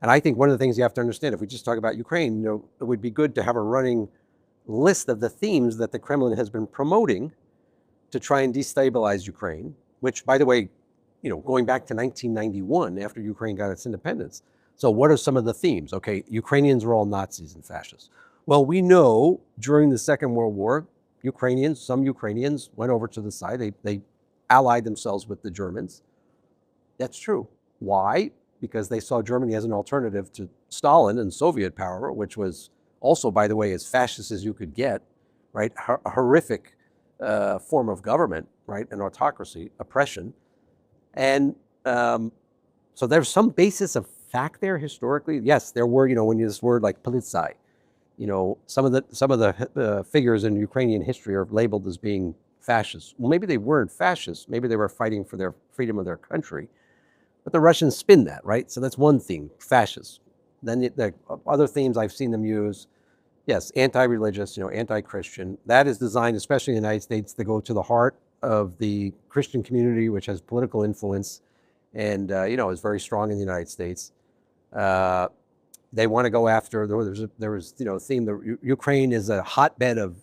And I think one of the things you have to understand, if we just talk about Ukraine, it would be good to have a running list of the themes that the Kremlin has been promoting to try and destabilize Ukraine, which, by the way, going back to 1991, after Ukraine got its independence. So what are some of the themes? Okay, Ukrainians are all Nazis and fascists. Well, we know during the Second World War, some Ukrainians went over to the side. They allied themselves with the Germans. That's true. Why? Because they saw Germany as an alternative to Stalin and Soviet power, which was also, by the way, as fascist as you could get, right? A horrific form of government, right? An autocracy, oppression. And so there's some basis of fact there historically. Yes, there were, when you use this word like politsai, some of the figures in Ukrainian history are labeled as being fascist. Well, maybe they weren't fascists. Maybe they were fighting for their freedom of their country. But the Russians spin that, right? So that's one theme, fascist. Then the other themes I've seen them use, yes, anti-religious, anti-Christian. That is designed, especially in the United States, to go to the heart of the Christian community, which has political influence and, is very strong in the United States. They want to go after, there was a theme that Ukraine is a hotbed of,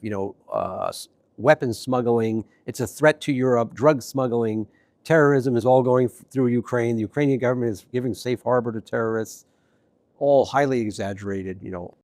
weapons smuggling. It's a threat to Europe, drug smuggling. Terrorism is all going through Ukraine. The Ukrainian government is giving safe harbor to terrorists, all highly exaggerated,